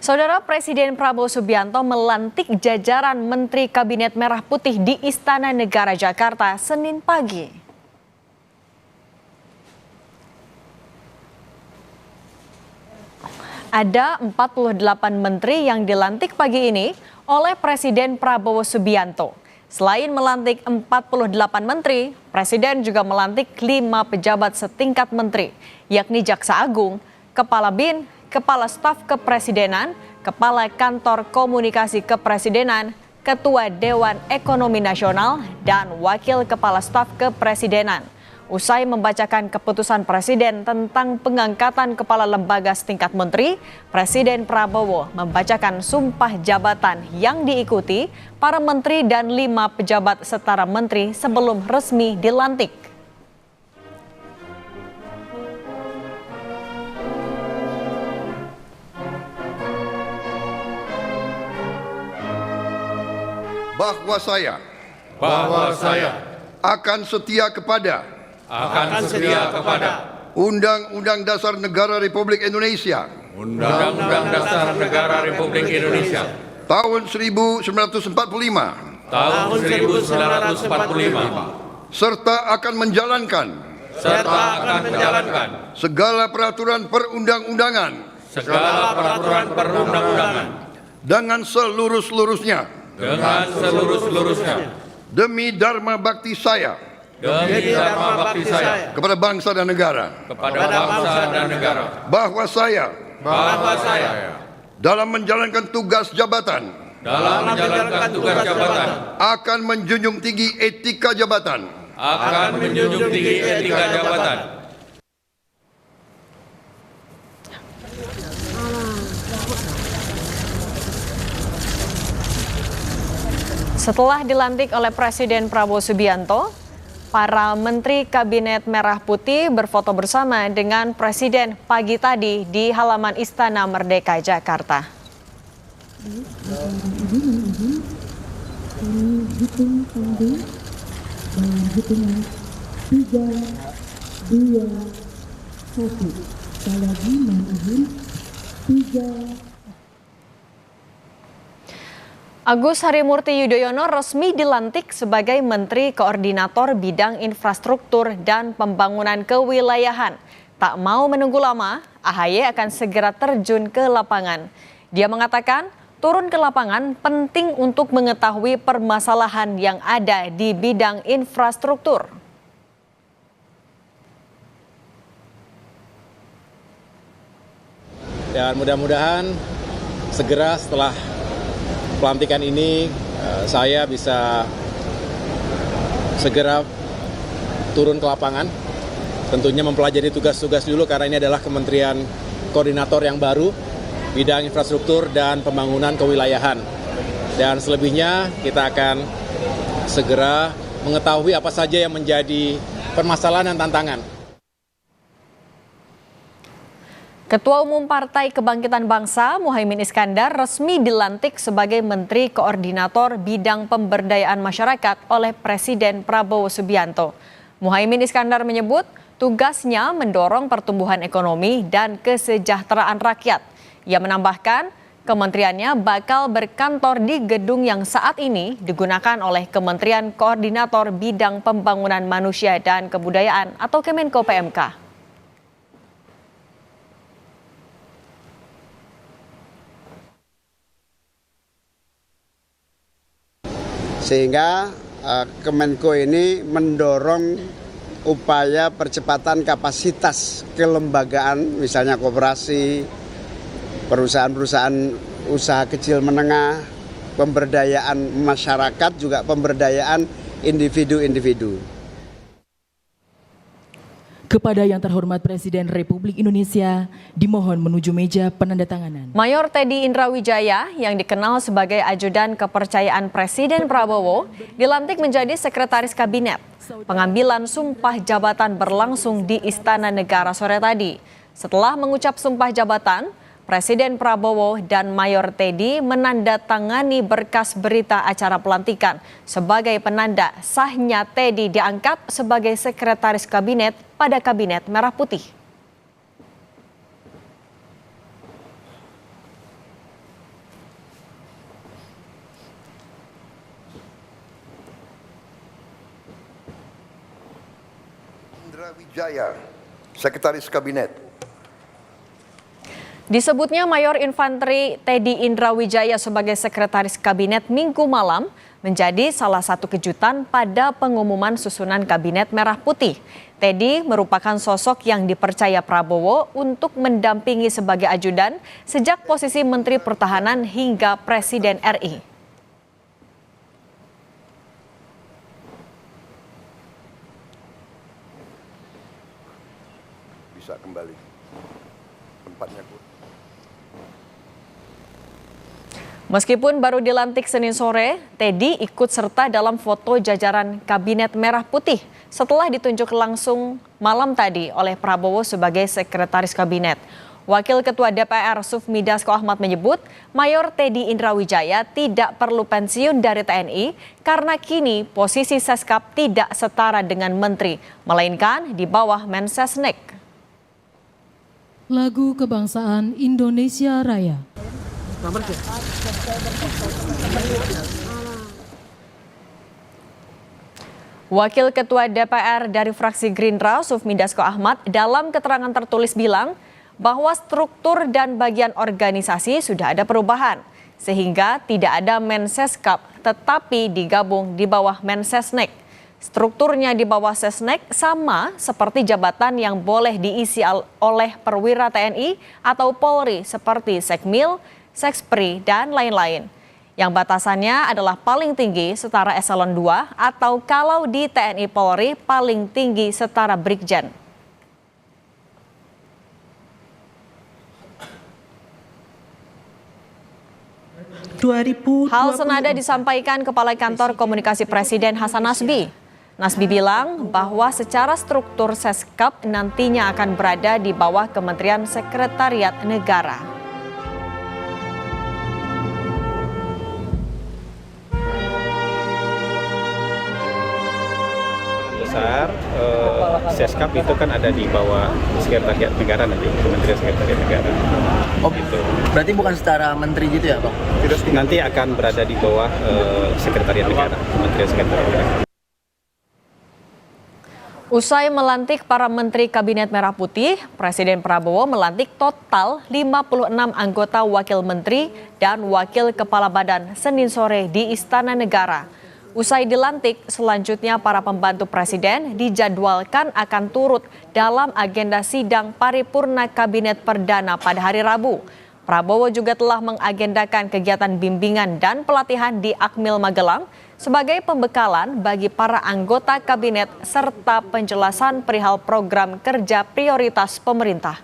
Saudara Presiden Prabowo Subianto melantik jajaran Menteri Kabinet Merah Putih di Istana Negara Jakarta Senin pagi. Ada 48 menteri yang dilantik pagi ini oleh Presiden Prabowo Subianto. Selain melantik 48 menteri, Presiden juga melantik 5 pejabat setingkat menteri, yakni Jaksa Agung, Kepala BIN, Kepala Staf Kepresidenan, Kepala Kantor Komunikasi Kepresidenan, Ketua Dewan Ekonomi Nasional, dan Wakil Kepala Staf Kepresidenan. Usai membacakan keputusan Presiden tentang pengangkatan kepala lembaga setingkat menteri, Presiden Prabowo membacakan sumpah jabatan yang diikuti para menteri dan 5 pejabat setara menteri sebelum resmi dilantik. Bahwa saya akan setia kepada Undang-Undang Dasar Negara Republik Indonesia Undang-Undang Dasar Negara Republik Indonesia tahun 1945 serta akan menjalankan segala peraturan perundang-undangan dengan seluruh-seluruhnya demi dharma bakti saya kepada bangsa dan negara. Bahwa saya dalam menjalankan tugas jabatan akan menjunjung tinggi etika jabatan. Setelah dilantik oleh Presiden Prabowo Subianto, para Menteri Kabinet Merah Putih berfoto bersama dengan Presiden pagi tadi di halaman Istana Merdeka, Jakarta. Agus Harimurti Yudhoyono resmi dilantik sebagai Menteri Koordinator Bidang Infrastruktur dan Pembangunan Kewilayahan. Tak mau menunggu lama, AHY akan segera terjun ke lapangan. Dia mengatakan, turun ke lapangan penting untuk mengetahui permasalahan yang ada di bidang infrastruktur. Dan mudah-mudahan segera setelah pelantikan ini saya bisa segera turun ke lapangan, tentunya mempelajari tugas-tugas dulu karena ini adalah Kementerian Koordinator yang baru, bidang infrastruktur dan pembangunan kewilayahan. Dan selebihnya kita akan segera mengetahui apa saja yang menjadi permasalahan dan tantangan. Ketua Umum Partai Kebangkitan Bangsa, Muhaimin Iskandar, resmi dilantik sebagai Menteri Koordinator Bidang Pemberdayaan Masyarakat oleh Presiden Prabowo Subianto. Muhaimin Iskandar menyebut tugasnya mendorong pertumbuhan ekonomi dan kesejahteraan rakyat. Ia menambahkan, kementeriannya bakal berkantor di gedung yang saat ini digunakan oleh Kementerian Koordinator Bidang Pembangunan Manusia dan Kebudayaan atau Kemenko PMK. Sehingga Kemenko ini mendorong upaya percepatan kapasitas kelembagaan, misalnya koperasi, perusahaan-perusahaan usaha kecil menengah, pemberdayaan masyarakat, juga pemberdayaan individu-individu. Kepada yang terhormat Presiden Republik Indonesia, dimohon menuju meja penandatanganan. Mayor Teddy Indrawijaya yang dikenal sebagai ajudan kepercayaan Presiden Prabowo dilantik menjadi Sekretaris Kabinet. Pengambilan sumpah jabatan berlangsung di Istana Negara sore tadi. Setelah mengucap sumpah jabatan, Presiden Prabowo dan Mayor Teddy menandatangani berkas berita acara pelantikan sebagai penanda sahnya Teddy diangkat sebagai Sekretaris Kabinet pada Kabinet Merah Putih. Wijaya, Sekretaris Kabinet. Disebutnya Mayor Infanteri Teddy Indrawijaya sebagai Sekretaris Kabinet Minggu malam menjadi salah satu kejutan pada pengumuman susunan Kabinet Merah Putih. Teddy merupakan sosok yang dipercaya Prabowo untuk mendampingi sebagai ajudan sejak posisi Menteri Pertahanan hingga Presiden RI. Bisa kembali tempatnya. Meskipun baru dilantik Senin sore, Teddy ikut serta dalam foto jajaran Kabinet Merah Putih setelah ditunjuk langsung malam tadi oleh Prabowo sebagai Sekretaris Kabinet. Wakil Ketua DPR Sufmi Dasko Ahmad menyebut Mayor Teddy Indrawijaya tidak perlu pensiun dari TNI karena kini posisi Seskap tidak setara dengan Menteri, melainkan di bawah Mensesnek. Lagu Kebangsaan Indonesia Raya. Wakil Ketua DPR dari fraksi Gerindra, Sufmi Dasko Ahmad, dalam keterangan tertulis bilang bahwa struktur dan bagian organisasi sudah ada perubahan, sehingga tidak ada Menseskap, tetapi digabung di bawah Mensesnek. Strukturnya di bawah Sesnek sama seperti jabatan yang boleh diisi oleh perwira TNI atau Polri seperti Sekmil, Sekspri, dan lain-lain. Yang batasannya adalah paling tinggi setara eselon 2 atau kalau di TNI Polri paling tinggi setara Brigjen. Hal senada disampaikan Kepala Kantor Komunikasi Presiden Hasan Nasbi. Nasbi bilang bahwa secara struktur Seskap nantinya akan berada di bawah Kementerian Sekretariat Negara. Besar, Seskap itu kan ada di bawah Sekretariat Negara nanti, Kementerian Sekretariat Negara. Oh, gitu. Berarti bukan secara menteri gitu ya, Bang? Nanti akan berada di bawah Sekretariat Negara, Kementerian Sekretariat Negara. Usai melantik para Menteri Kabinet Merah Putih, Presiden Prabowo melantik total 56 anggota Wakil Menteri dan Wakil Kepala Badan Senin sore di Istana Negara. Usai dilantik, selanjutnya para pembantu Presiden dijadwalkan akan turut dalam agenda sidang paripurna Kabinet Perdana pada hari Rabu. Prabowo juga telah mengagendakan kegiatan bimbingan dan pelatihan di Akmil Magelang sebagai pembekalan bagi para anggota kabinet serta penjelasan perihal program kerja prioritas pemerintah.